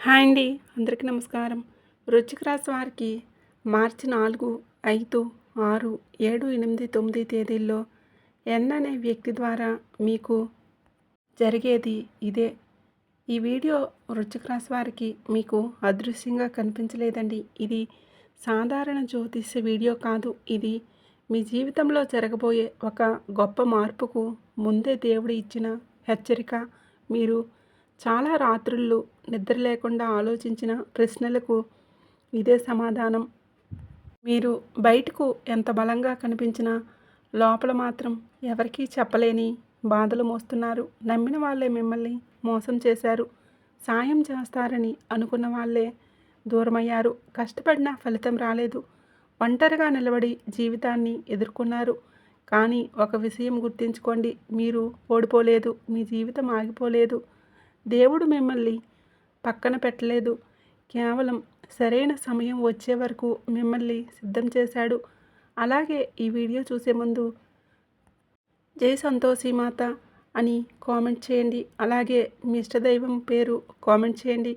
Hi అండి. అందరికీ నమస్కారం. వృశ్చిక రాశి వారికి మార్చి 4, 5, 6, 7, 8, 9 తేదీల్లో ఎన్ అనే వ్యక్తి ద్వారా మీకు జరిగేది ఇదే. ఈ వీడియో వృశ్చిక రాశి వారికి మీకు అదృశ్యంగా కనిపించలేదండి. ఇది సాధారణ జ్యోతిష్య వీడియో కాదు. ఇది మీ జీవితంలో జరగబోయే ఒక గొప్ప మార్పుకు ముందే దేవుడు ఇచ్చిన హెచ్చరిక. మీరు చాలా రాత్రుళ్ళు నిద్ర లేకుండా ఆలోచించిన ప్రశ్నలకు ఇదే సమాధానం. మీరు బయటకు ఎంత బలంగా కనిపించినా లోపల మాత్రం ఎవరికీ చెప్పలేని బాధలు మోస్తున్నారు. నమ్మిన వాళ్ళే మిమ్మల్ని మోసం చేశారు. సాయం చేస్తారని అనుకున్న వాళ్ళే దూరమయ్యారు. కష్టపడినా ఫలితం రాలేదు. ఒంటరిగా నిలబడి జీవితాన్ని ఎదుర్కొన్నారు. కానీ ఒక విషయం గుర్తుంచుకోండి, మీరు ఓడిపోలేదు. మీ జీవితం ఆగిపోలేదు. దేవుడు మిమ్మల్ని పక్కన పెట్టలేదు. కేవలం సరైన సమయం వచ్చే వరకు మిమ్మల్ని సిద్ధం చేశాడు. అలాగే ఈ వీడియో చూసే ముందు జై సంతోషి మాత అని కామెంట్ చేయండి. అలాగే మీ ఇష్టదైవం పేరు కామెంట్ చేయండి.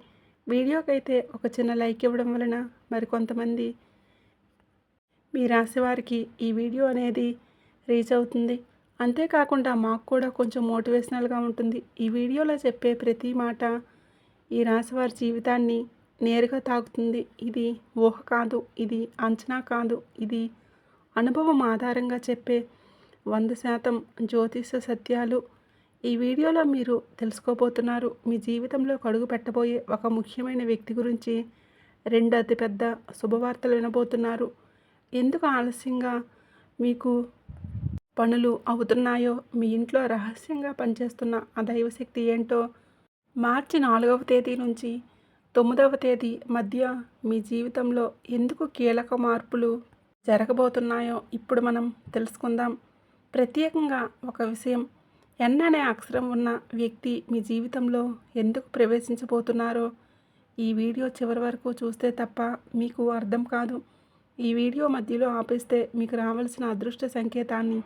వీడియోకైతే ఒక చిన్న లైక్ ఇవ్వడం వలన మరికొంతమంది మీ రాశి వారికి ఈ వీడియో అనేది రీచ్ అవుతుంది. అంతేకాకుండా మాకు కూడా కొంచెం మోటివేషనల్గా ఉంటుంది. ఈ వీడియోలో చెప్పే ప్రతి మాట ఈ రాశివారి జీవితాన్ని నేరుగా తాకుతుంది. ఇది ఊహ కాదు, ఇది అంచనా కాదు, ఇది అనుభవం ఆధారంగా చెప్పే 100% జ్యోతిష సత్యాలు. ఈ వీడియోలో మీరు తెలుసుకోబోతున్నారు. మీ జీవితంలో అడుగు పెట్టబోయే ఒక ముఖ్యమైన వ్యక్తి గురించి 2 అతిపెద్ద శుభవార్తలు వినబోతున్నారు. ఎందుకు ఆలస్యంగా మీకు పనులు అవుతున్నాయో, మీ ఇంట్లో రహస్యంగా పనిచేస్తున్న ఆ దైవశక్తి ఏంటో, మార్చి 4వ తేదీ నుంచి 9వ తేదీ మధ్య మీ జీవితంలో ఎందుకు కీలక మార్పులు జరగబోతున్నాయో ఇప్పుడు మనం తెలుసుకుందాం. ప్రత్యేకంగా ఒక విషయం, ఎన్ అనే అక్షరం ఉన్న వ్యక్తి మీ జీవితంలో ఎందుకు ప్రవేశించబోతున్నారో ఈ వీడియో చివరి వరకు చూస్తే తప్ప మీకు అర్థం కాదు. ఈ వీడియో మధ్యలో ఆపేస్తే మీకు రావాల్సిన అదృష్ట సంకేతాన్ని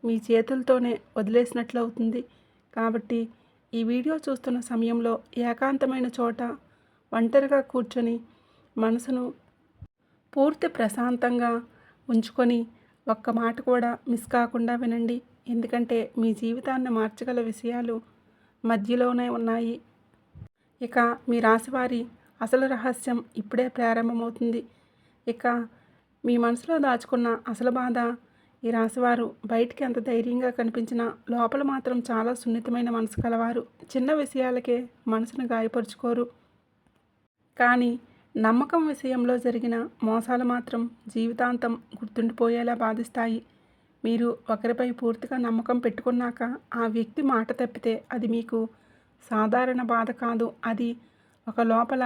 మీ చేతులతోనే వదిలేసినట్లు అవుతుంది. కాబట్టి ఈ వీడియో చూస్తున్న సమయంలో ఏకాంతమైన చోట ఒంటరిగా కూర్చొని మనసును పూర్తి ప్రశాంతంగా ఉంచుకొని ఒక్క మాట కూడా మిస్ కాకుండా వినండి. ఎందుకంటే మీ జీవితాన్ని మార్చగల విషయాలు మధ్యలోనే ఉన్నాయి. ఇక మీ రాశివారి అసలు రహస్యం ఇప్పుడే ప్రారంభమవుతుంది. ఇక మీ మనసులో దాచుకున్న అసలు బాధ, ఈ రాశివారు బయటికి ఎంత ధైర్యంగా కనిపించినా లోపల మాత్రం చాలా సున్నితమైన మనసు కలవారు. చిన్న విషయాలకే మనసును గాయపరుచుకోరు. కానీ నమ్మకం విషయంలో జరిగిన మోసాలు మాత్రం జీవితాంతం గుర్తుండిపోయేలా బాధిస్తాయి. మీరు ఒకరిపై పూర్తిగా నమ్మకం పెట్టుకున్నాక ఆ వ్యక్తి మాట తప్పితే అది మీకు సాధారణ బాధ కాదు. అది ఒక లోపల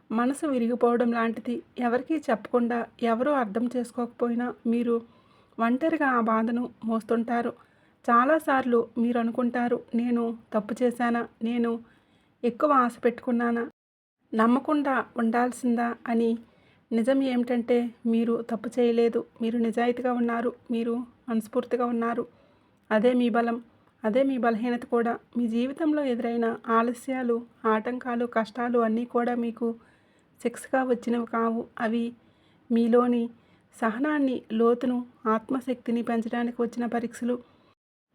మనసు విరిగిపోవడం లాంటిది. ఎవరికీ చెప్పకుండా, ఎవరూ అర్థం చేసుకోకపోయినా మీరు ఒంటరిగా ఆ బాధను మోస్తుంటారు. చాలాసార్లు మీరు అనుకుంటారు, నేను తప్పు చేశానా, నేను ఎక్కువ ఆశ పెట్టుకున్నానా, నమ్మకుండా ఉండాల్సిందా అని. నిజం ఏమిటంటే మీరు తప్పు చేయలేదు. మీరు నిజాయితీగా ఉన్నారు. మీరు మనస్ఫూర్తిగా ఉన్నారు. అదే మీ బలం, అదే మీ బలహీనత కూడా. మీ జీవితంలో ఎదురైన ఆలస్యాలు, ఆటంకాలు, కష్టాలు అన్నీ కూడా మీకు శిక్షగా వచ్చినవి కావు. అవి మీలోని సహనాన్ని, లోతును, ఆత్మశక్తిని పెంచడానికి వచ్చిన పరీక్షలు.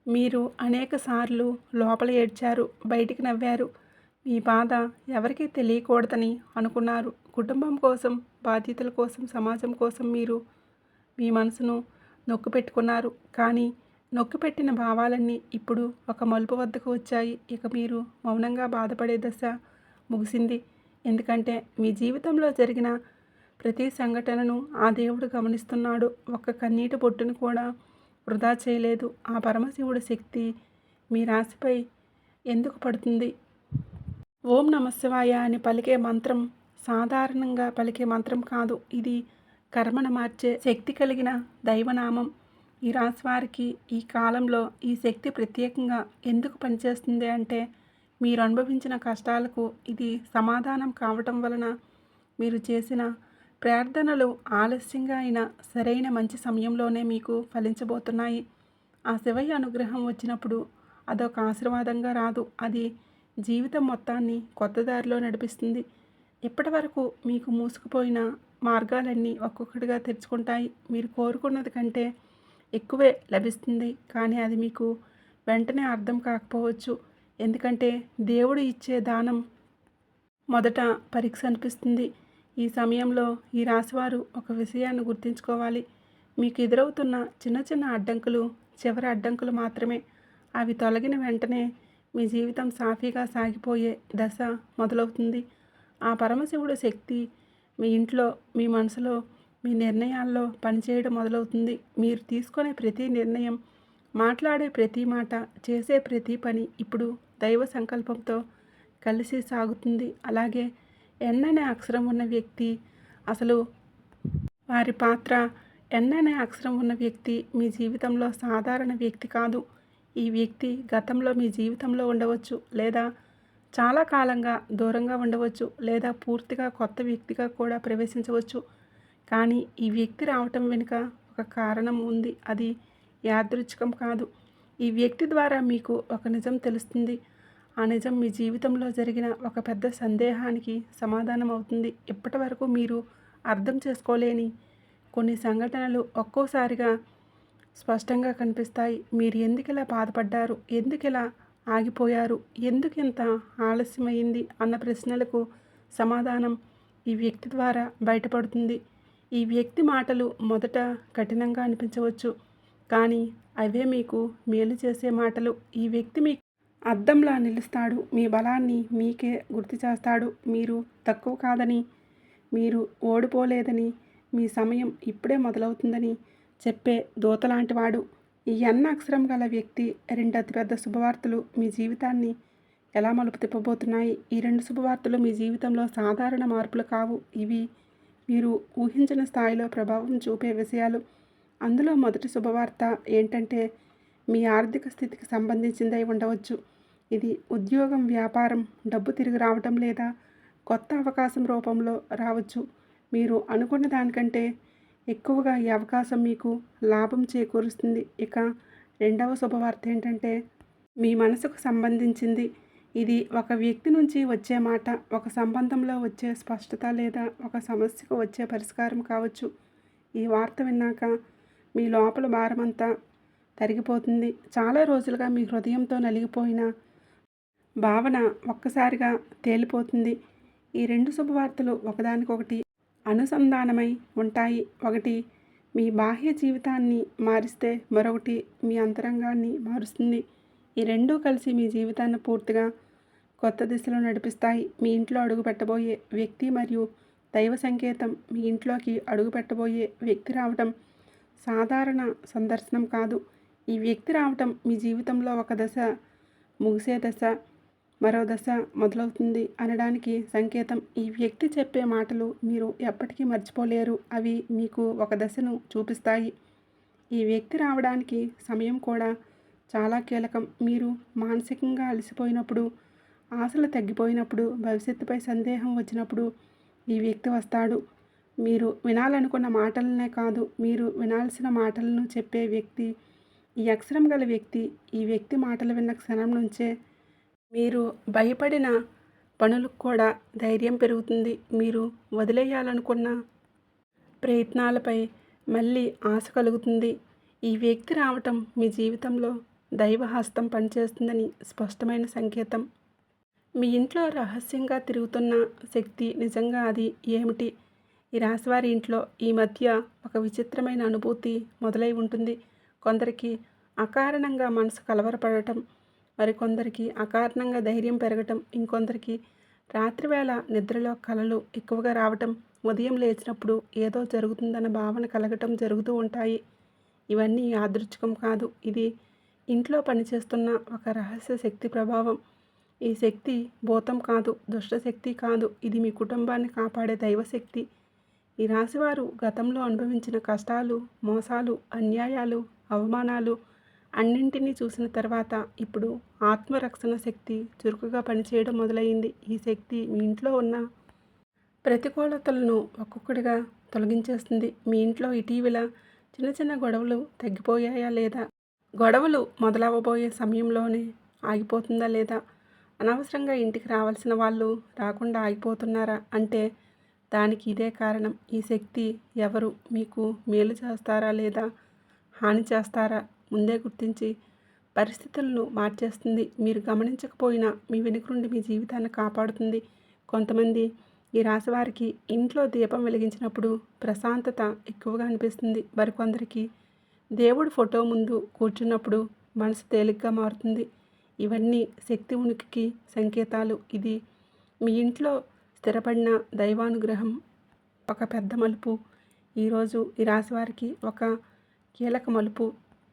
మీరు అనేక సార్లు లోపల ఏడ్చారు, బయటికి నవ్వారు. మీ బాధ ఎవరికీ తెలియకూడదని అనుకున్నారు. కుటుంబం కోసం, బాధ్యతల కోసం, సమాజం కోసం మీరు మీ మనసును నొక్కిపెట్టుకున్నారు. కానీ నొక్కిపెట్టిన భావాలన్నీ ఇప్పుడు ఒక మలుపు వద్దకు వచ్చాయి. ఇక మీరు మౌనంగా బాధపడే దశ ముగిసింది. ఎందుకంటే మీ జీవితంలో జరిగిన ప్రతి సంఘటనను ఆ దేవుడు గమనిస్తున్నాడు. ఒక్క కన్నీటి బొట్టును కూడా వృధా చేయలేదు. ఆ పరమశివుడి శక్తి మీ రాశిపై ఎందుకు పడుతుంది? ఓం నమశివాయ అని పలికే మంత్రం సాధారణంగా పలికే మంత్రం కాదు. ఇది కర్మను మార్చే శక్తి కలిగిన దైవనామం. ఈ రాశి వారికి ఈ కాలంలో ఈ శక్తి ప్రత్యేకంగా ఎందుకు పనిచేస్తుంది అంటే, మీరు అనుభవించిన కష్టాలకు ఇది సమాధానం కావటం వలన. మీరు చేసిన ప్రార్థనలు ఆలస్యంగా అయినా సరైన మంచి సమయంలోనే మీకు ఫలించబోతున్నాయి. ఆ శివయ్య అనుగ్రహం వచ్చినప్పుడు అదొక ఆశీర్వాదంగా రాదు. అది జీవితం మొత్తాన్ని కొత్త దారిలో నడిపిస్తుంది. ఇప్పటి వరకు మీకు మూసుకుపోయిన మార్గాలన్నీ ఒక్కొక్కటిగా తెరుచుకుంటాయి. మీరు కోరుకున్నది కంటే ఎక్కువే లభిస్తుంది. కానీ అది మీకు వెంటనే అర్థం కాకపోవచ్చు. ఎందుకంటే దేవుడు ఇచ్చే దానం మొదట పరీక్ష అనిపిస్తుంది. ఈ సమయంలో ఈ రాశివారు ఒక విషయాన్ని గుర్తుంచుకోవాలి. మీకు ఎదురవుతున్న చిన్న చిన్న అడ్డంకులు చివరి అడ్డంకులు మాత్రమే. అవి తొలగిన వెంటనే మీ జీవితం సాఫీగా సాగిపోయే దశ మొదలవుతుంది. ఆ పరమశివుడు శక్తి మీ ఇంట్లో, మీ మనసులో, మీ నిర్ణయాల్లో పనిచేయడం మొదలవుతుంది. మీరు తీసుకునే ప్రతి నిర్ణయం, మాట్లాడే ప్రతి మాట, చేసే ప్రతి పని ఇప్పుడు దైవ సంకల్పంతో కలిసి సాగుతుంది. అలాగే ఎన్ అనే అక్షరం ఉన్న వ్యక్తి అసలు వారి పాత్ర ఎన్ అనే అక్షరం ఉన్న వ్యక్తి మీ జీవితంలో సాధారణ వ్యక్తి కాదు. ఈ వ్యక్తి గతంలో మీ జీవితంలో ఉండవచ్చు, లేదా చాలా కాలంగా దూరంగా ఉండవచ్చు, లేదా పూర్తిగా కొత్త వ్యక్తిగా కూడా ప్రవేశించవచ్చు. కానీ ఈ వ్యక్తి రావటం వెనుక ఒక కారణం ఉంది. అది యాదృచ్ఛికం కాదు. ఈ వ్యక్తి ద్వారా మీకు ఒక నిజం తెలుస్తుంది. ఆ నిజం మీ జీవితంలో జరిగిన ఒక పెద్ద సందేహానికి సమాధానం అవుతుంది. ఇప్పటి వరకు మీరు అర్థం చేసుకోలేని కొన్ని సంఘటనలు ఒక్కోసారిగా స్పష్టంగా కనిపిస్తాయి. మీరు ఎందుకు ఇలా బాధపడ్డారు, ఎందుకు ఇలా ఆగిపోయారు, ఎందుకు ఇంత ఆలస్యమైంది అన్న ప్రశ్నలకు సమాధానం ఈ వ్యక్తి ద్వారా బయటపడుతుంది. ఈ వ్యక్తి మాటలు మొదట కఠినంగా అనిపించవచ్చు, కానీ అవే మీకు మేలు చేసే మాటలు. ఈ వ్యక్తి మీకు అద్దంలా నిలుస్తాడు. మీ బలాన్ని మీకే గుర్తు చేస్తాడు. మీరు తక్కువ కాదని, మీరు ఓడిపోలేదని, మీ సమయం ఇప్పుడే మొదలవుతుందని చెప్పే దూతలాంటివాడు. ఈ ఎన్ అక్షరం గల వ్యక్తి 2 అతిపెద్ద శుభవార్తలు మీ జీవితాన్ని ఎలా మలుపు తిప్పబోతున్నాయి. ఈ 2 శుభవార్తలు మీ జీవితంలో సాధారణ మార్పులు కావు. ఇవి మీరు ఊహించిన స్థాయిలో ప్రభావం చూపే విషయాలు. అందులో మొదటి శుభవార్త ఏంటంటే మీ ఆర్థిక స్థితికి సంబంధించిందై ఉండవచ్చు. ఇది ఉద్యోగం, వ్యాపారం, డబ్బు తిరిగి రావటం లేదా కొత్త అవకాశం రూపంలో రావచ్చు. మీరు అనుకున్న దానికంటే ఎక్కువగా ఈ అవకాశం మీకు లాభం చేకూరుస్తుంది. ఇక రెండవ శుభవార్త ఏంటంటే మీ మనసుకు సంబంధించింది. ఇది ఒక వ్యక్తి నుంచి వచ్చే మాట, ఒక సంబంధంలో వచ్చే స్పష్టత లేదా ఒక సమస్యకు వచ్చే పరిష్కారం కావచ్చు. ఈ వార్త విన్నాక మీ లోపల భారమంతా తరిగిపోతుంది. చాలా రోజులుగా మీ హృదయంతో నలిగిపోయిన భావన ఒక్కసారిగా తేలిపోతుంది. ఈ 2 శుభవార్తలు ఒకదానికొకటి అనుసంధానమై ఉంటాయి. ఒకటి మీ బాహ్య జీవితాన్ని మారిస్తే మరొకటి మీ అంతరంగాన్ని మారుస్తుంది. ఈ రెండూ కలిసి మీ జీవితాన్ని పూర్తిగా కొత్త దిశలో నడిపిస్తాయి. మీ ఇంట్లో అడుగు పెట్టబోయే వ్యక్తి మరియు దైవ సంకేతం. మీ ఇంట్లోకి అడుగు పెట్టబోయే వ్యక్తి రావటం సాధారణ సందర్శనం కాదు. ఈ వ్యక్తి రావటం మీ జీవితంలో ఒక దశ ముగిసే దశ, మరో దశ మొదలవుతుంది అనడానికి సంకేతం. ఈ వ్యక్తి చెప్పే మాటలు మీరు ఎప్పటికీ మర్చిపోలేరు. అవి మీకు ఒక దశను చూపిస్తాయి. ఈ వ్యక్తి రావడానికి సమయం కూడా చాలా కీలకం. మీరు మానసికంగా అలసిపోయినప్పుడు, ఆశలు తగ్గిపోయినప్పుడు, భవిష్యత్తుపై సందేహం వచ్చినప్పుడు ఈ వ్యక్తి వస్తాడు. మీరు వినాలనుకున్న మాటలనే కాదు, మీరు వినాల్సిన మాటలను చెప్పే వ్యక్తి ఈ అక్షరం గల వ్యక్తి. ఈ వ్యక్తి మాటలు విన్న క్షణం నుంచే మీరు భయపడిన పనులకు కూడా ధైర్యం పెరుగుతుంది. మీరు వదిలేయాలనుకున్న ప్రయత్నాలపై మళ్ళీ ఆశ కలుగుతుంది. ఈ వ్యక్తి రావటం మీ జీవితంలో దైవహస్తం పనిచేస్తుందని స్పష్టమైన సంకేతం. మీ ఇంట్లో రహస్యంగా తిరుగుతున్న శక్తి నిజంగా అది ఏమిటి? ఈ రాశివారి ఇంట్లో ఈ మధ్య ఒక విచిత్రమైన అనుభూతి మొదలై ఉంటుంది. కొందరికి అకారణంగా మనసు కలవరపడటం, మరికొందరికి అకారణంగా ధైర్యం పెరగటం, ఇంకొందరికి రాత్రివేళ నిద్రలో కలలు ఎక్కువగా రావటం, ఉదయం లేచినప్పుడు ఏదో జరుగుతుందన్న భావన కలగటం జరుగుతూ ఉంటాయి. ఇవన్నీ యాదృచ్ఛికం కాదు. ఇది ఇంట్లో పనిచేస్తున్న ఒక రహస్య శక్తి ప్రభావం. ఈ శక్తి భూతం కాదు, దుష్టశక్తి కాదు. ఇది మీ కుటుంబాన్ని కాపాడే దైవశక్తి. ఈ రాశివారు గతంలో అనుభవించిన కష్టాలు, మోసాలు, అన్యాయాలు, అవమానాలు అన్నింటినీ చూసిన తర్వాత ఇప్పుడు ఆత్మరక్షణ శక్తి చురుకుగా పనిచేయడం మొదలైంది. ఈ శక్తి మీ ఇంట్లో ఉన్న ప్రతికూలతలను ఒక్కొక్కటిగా తొలగించేస్తుంది. మీ ఇంట్లో ఇటీవల చిన్న చిన్న గొడవలు తగ్గిపోయాయా, లేదా గొడవలు మొదలవబోయే సమయంలోనే ఆగిపోతుందా, లేదా అనవసరంగా ఇంటికి రావాల్సిన వాళ్ళు రాకుండా ఆగిపోతున్నారా అంటే దానికి ఇదే కారణం. ఈ శక్తి ఎవరు మీకు మేలు చేస్తారా లేదా హాని చేస్తారా ముందే గుర్తించి పరిస్థితులను మార్చేస్తుంది. మీరు గమనించకపోయినా మీ వెనుక నుండి మీ జీవితాన్ని కాపాడుతుంది. కొంతమంది ఈ రాశి వారికి ఇంట్లో దీపం వెలిగించినప్పుడు ప్రశాంతత ఎక్కువగా అనిపిస్తుంది. మరికొందరికి దేవుడి ఫోటో ముందు కూర్చున్నప్పుడు మనసు తేలిగ్గా మారుతుంది. ఇవన్నీ శక్తి ఉనికికి సంకేతాలు. ఇది మీ ఇంట్లో స్థిరపడిన దైవానుగ్రహం ఒక పెద్ద మలుపు. ఈరోజు ఈ రాశి వారికి ఒక కీలక మలుపు.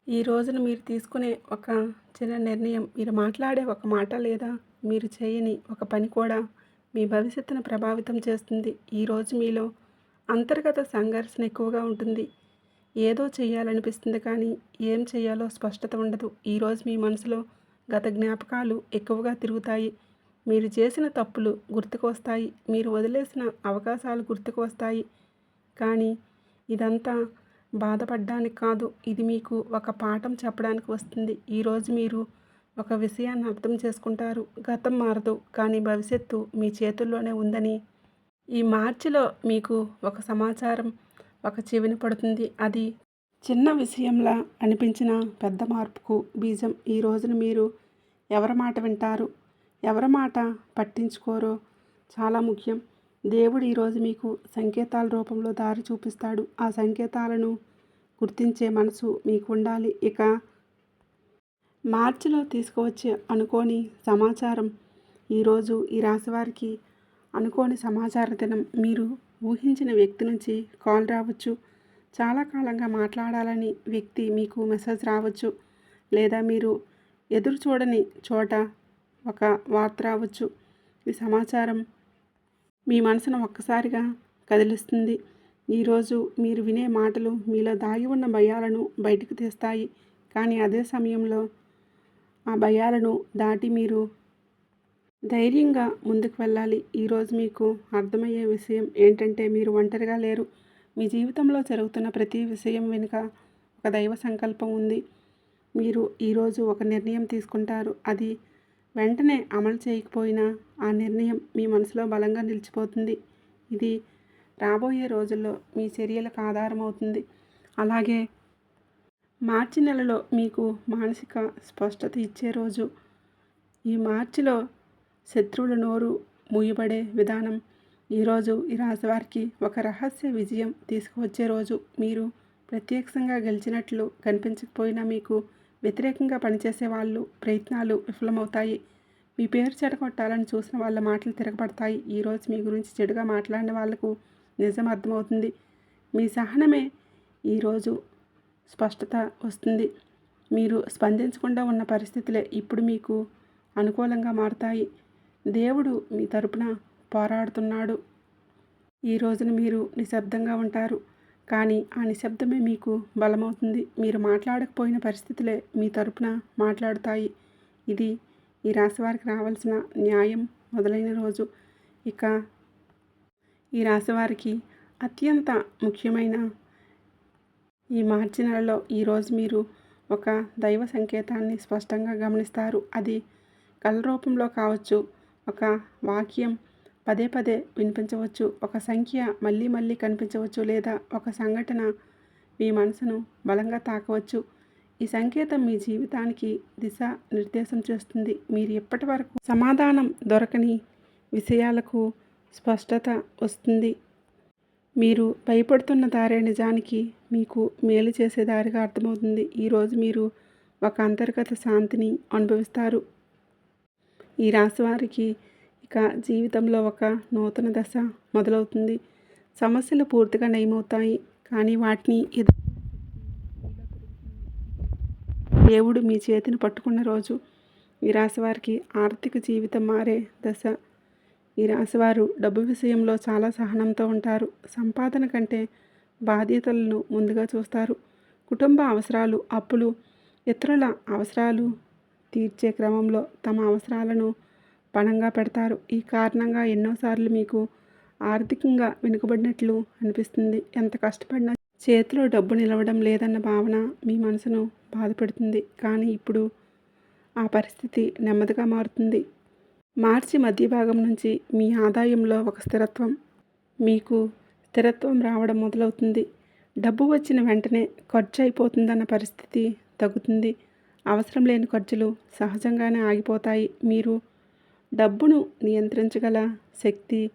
ఈ రోజున మీరు తీసుకునే ఒక చిన్న నిర్ణయం, మీరు మాట్లాడే ఒక మాట లేదా మీరు చేయని ఒక పని కూడా మీ భవిష్యత్తును ప్రభావితం చేస్తుంది. ఈరోజు మీలో అంతర్గత సంఘర్షణ ఎక్కువగా ఉంటుంది. ఏదో చేయాలనిపిస్తుంది కానీ ఏం చేయాలో స్పష్టత ఉండదు. ఈరోజు మీ మనసులో గత జ్ఞాపకాలు ఎక్కువగా తిరుగుతాయి. మీరు చేసిన తప్పులు గుర్తుకు వస్తాయి. మీరు వదిలేసిన అవకాశాలు గుర్తుకు వస్తాయి. కానీ ఇదంతా బాధపడడానికి కాదు, ఇది మీకు ఒక పాఠం చెప్పడానికి వస్తుంది. ఈరోజు మీరు ఒక విషయాన్ని అర్థం చేసుకుంటారు. గతం మారదు కానీ భవిష్యత్తు మీ చేతుల్లోనే ఉందని. ఈ మార్చిలో మీకు ఒక సమాచారం ఒక చెవిన పడుతుంది. అది చిన్న విషయంలా అనిపించిన పెద్ద మార్పుకు బీజం. ఈ రోజున మీరు ఎవరి మాట వింటారు, ఎవరి మాట పట్టించుకోరో చాలా ముఖ్యం. దేవుడు ఈరోజు మీకు సంకేతాల రూపంలో దారి చూపిస్తాడు. ఆ సంకేతాలను గుర్తించే మనసు మీకు ఉండాలి. ఇక మార్చిలో తీసుకువచ్చే అనుకోని సమాచారం. ఈరోజు ఈ రాశివారికి అనుకోని సమాచార దినం. మీరు ఊహించిన వ్యక్తి నుంచి కాల్ రావచ్చు. చాలా కాలంగా మాట్లాడాలని వ్యక్తి మీకు మెసేజ్ రావచ్చు. లేదా మీరు ఎదురు చూడని చోట ఒక వార్త రావచ్చు. ఈ సమాచారం మీ మనసును ఒక్కసారిగా కదిలిస్తుంది. ఈరోజు మీరు వినే మాటలు మీలో దాగి ఉన్న భయాలను బయటకు తీస్తాయి. కానీ అదే సమయంలో ఆ భయాలను దాటి మీరు ధైర్యంగా ముందుకు వెళ్ళాలి. ఈరోజు మీకు అర్థమయ్యే విషయం ఏంటంటే మీరు ఒంటరిగా లేరు. మీ జీవితంలో జరుగుతున్న ప్రతి విషయం వెనుక ఒక దైవ సంకల్పం ఉంది. మీరు ఈరోజు ఒక నిర్ణయం తీసుకుంటారు. అది వెంటనే అమలు చేయకపోయినా ఆ నిర్ణయం మీ మనసులో బలంగా నిలిచిపోతుంది. ఇది రాబోయే రోజుల్లో మీ చర్యలకు ఆధారం అవుతుంది. అలాగే మార్చి నెలలో మీకు మానసిక స్పష్టత ఇచ్చే రోజు. ఈ మార్చిలో శత్రువుల నోరు మూయబడే విధానం. ఈరోజు ఈ రాశివారికి ఒక రహస్య విజయం తీసుకువచ్చే రోజు. మీరు ప్రత్యక్షంగా గెలిచినట్లు కనిపించకపోయినా మీకు వ్యతిరేకంగా పనిచేసే వాళ్ళు ప్రయత్నాలు విఫలమవుతాయి. మీ పేరు చెడగొట్టాలని చూసిన వాళ్ళ మాటలు తిరగబడతాయి. ఈరోజు మీ గురించి చెడుగా మాట్లాడిన వాళ్లకు నిజం అర్థమవుతుంది. మీ సహనమే ఈరోజు స్పష్టత వస్తుంది. మీరు స్పందించకుండా ఉన్న పరిస్థితులే ఇప్పుడు మీకు అనుకూలంగా మారుతాయి. దేవుడు మీ తరపున పోరాడుతున్నాడు. ఈ రోజున మీరు నిశ్శబ్దంగా ఉంటారు. కానీ ఆ నిశ్శబ్దమే మీకు బలమవుతుంది. మీరు మాట్లాడకపోయిన పరిస్థితులే మీ తరపున మాట్లాడుతాయి. ఇది ఈ రాశి వారికి రావాల్సిన న్యాయం మొదలైన రోజు. ఇక ఈ రాశి వారికి అత్యంత ముఖ్యమైన ఈ మార్చి నెలలో ఈరోజు మీరు ఒక దైవ సంకేతాన్ని స్పష్టంగా గమనిస్తారు. అది కళ రూపంలో కావచ్చు, ఒక వాక్యం పదే పదే వినిపించవచ్చు, ఒక సంఖ్య మళ్ళీ మళ్ళీ కనిపించవచ్చు, లేదా ఒక సంఘటన మీ మనసును బలంగా తాకవచ్చు. ఈ సంకేతం మీ జీవితానికి దిశ నిర్దేశం చేస్తుంది. మీరు ఇప్పటి వరకు సమాధానం దొరకని విషయాలకు స్పష్టత వస్తుంది. మీరు భయపడుతున్న దారే నిజానికి మీకు మేలు చేసే దారిగా అర్థమవుతుంది. ఈరోజు మీరు ఒక అంతర్గత శాంతిని అనుభవిస్తారు. ఈ రాశి వారికి ఇక జీవితంలో ఒక నూతన దశ మొదలవుతుంది. సమస్యలు పూర్తిగా నయమవుతాయి. కానీ వాటిని దేవుడు మీ చేతిని పట్టుకున్న రోజు. ఈ రాశి వారికి ఆర్థిక జీవితం మారే దశ. ఈ రాశివారు డబ్బు విషయంలో చాలా సహనంతో ఉంటారు. సంపాదన కంటే బాధ్యతలను ముందుగా చూస్తారు. కుటుంబ అవసరాలు, అప్పులు, ఇతరుల అవసరాలు తీర్చే క్రమంలో తమ అవసరాలను పణంగా పెడతారు. ఈ కారణంగా ఎన్నోసార్లు మీకు ఆర్థికంగా వెనుకబడినట్లు అనిపిస్తుంది. ఎంత కష్టపడినా చేతిలో డబ్బు నిలవడం లేదన్న భావన మీ మనసును బాధపెడుతుంది. కానీ ఇప్పుడు ఆ పరిస్థితి నెమ్మదిగా మారుతుంది. మార్చి మధ్య భాగం నుంచి మీ ఆదాయంలో ఒక మీకు స్థిరత్వం రావడం మొదలవుతుంది. డబ్బు వచ్చిన వెంటనే ఖర్చు అయిపోతుందన్న పరిస్థితి తగ్గుతుంది. అవసరం లేని ఖర్చులు సహజంగానే ఆగిపోతాయి. మీరు డబ్బును నియంత్రించగల శక్తి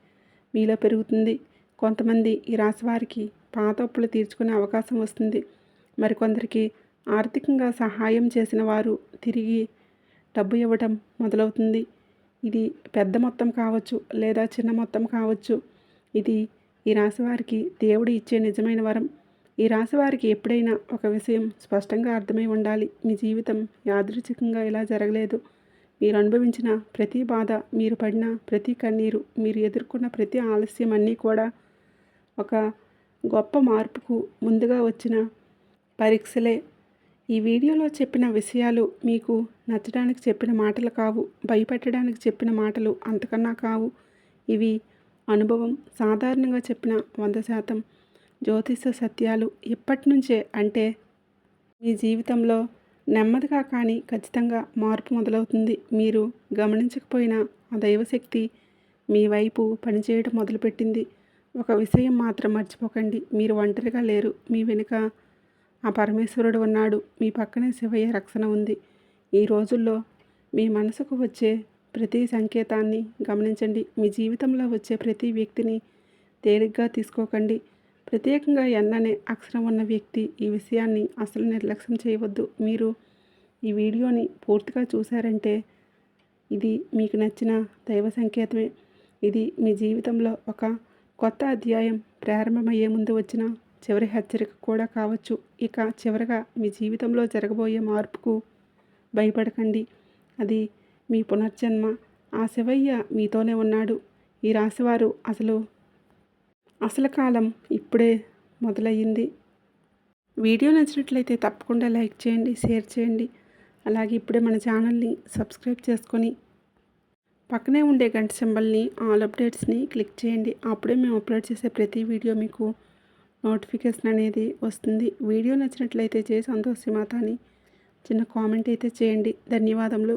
మీలో పెరుగుతుంది. కొంతమంది ఈ రాశి వారికి పాత అప్పులు తీర్చుకునే అవకాశం వస్తుంది. మరికొందరికి ఆర్థికంగా సహాయం చేసిన వారు తిరిగి డబ్బు ఇవ్వటం మొదలవుతుంది. ఇది పెద్ద మొత్తం కావచ్చు లేదా చిన్న మొత్తం కావచ్చు. ఇది ఈ రాశి వారికి దేవుడు ఇచ్చే నిజమైన వరం. ఈ రాశి వారికి ఎప్పుడైనా ఒక విషయం స్పష్టంగా అర్థమై ఉండాలి. మీ జీవితం యాదృచ్ఛికంగా ఇలా జరగలేదు. మీరు అనుభవించిన ప్రతి బాధ, మీరు పడిన ప్రతి కన్నీరు, మీరు ఎదుర్కొన్న ప్రతి ఆలస్యం అన్నీ కూడా ఒక గొప్ప మార్పుకు ముందుగా వచ్చిన పరీక్షలే. ఈ వీడియోలో చెప్పిన విషయాలు మీకు నచ్చడానికి చెప్పిన మాటలు కావు, భయపెట్టడానికి చెప్పిన మాటలు అంతకన్నా కావు. ఇవి అనుభవం, సాధారణంగా చెప్పిన 100% జ్యోతిష సత్యాలు. ఇప్పటి నుంచే అంటే మీ జీవితంలో నెమ్మదిగా కానీ ఖచ్చితంగా మార్పు మొదలవుతుంది. మీరు గమనించకపోయినా ఆ దైవశక్తి మీ వైపు పనిచేయడం మొదలుపెట్టింది. ఒక విషయం మాత్రం మర్చిపోకండి, మీరు ఒంటరిగా లేరు. మీ వెనుక ఆ పరమేశ్వరుడు ఉన్నాడు. మీ పక్కనే శివయ్య రక్షణ ఉంది. ఈ రోజుల్లో మీ మనసుకు వచ్చే ప్రతి సంకేతాన్ని గమనించండి. మీ జీవితంలో వచ్చే ప్రతి వ్యక్తిని తేలిగ్గా తీసుకోకండి. ప్రత్యేకంగా ఎన్ అనే అక్షరం ఉన్న వ్యక్తి ఈ విషయాన్ని అసలు నిర్లక్ష్యం చేయవద్దు. మీరు ఈ వీడియోని పూర్తిగా చూశారంటే ఇది మీకు నచ్చిన దైవ సంకేతమే. ఇది మీ జీవితంలో ఒక కొత్త అధ్యాయం ప్రారంభమయ్యే ముందు వచ్చిన చివరి హెచ్చరిక కూడా కావచ్చు. ఇక చివరగా మీ జీవితంలో జరగబోయే మార్పుకు భయపడకండి. అది మీ పునర్జన్మ. ఆ శివయ్య మీతోనే ఉన్నాడు. ఈ రాశివారు అసలు కాలం ఇప్పుడే మొదలయ్యింది. వీడియో నచ్చినట్లయితే తప్పకుండా లైక్ చేయండి, షేర్ చేయండి. అలాగే ఇప్పుడే మన ఛానల్ని సబ్స్క్రైబ్ చేసుకొని పక్కనే ఉండే గంట సింబల్ని ఆల్ అప్డేట్స్ని క్లిక్ చేయండి. అప్పుడే మేము అప్లోడ్ చేసే ప్రతి వీడియో మీకు నోటిఫికేషన్ అనేది వస్తుంది. వీడియో నచ్చినట్లయితే జై సంతోషి మాత అని చిన్న కామెంట్ అయితే చేయండి. ధన్యవాదములు.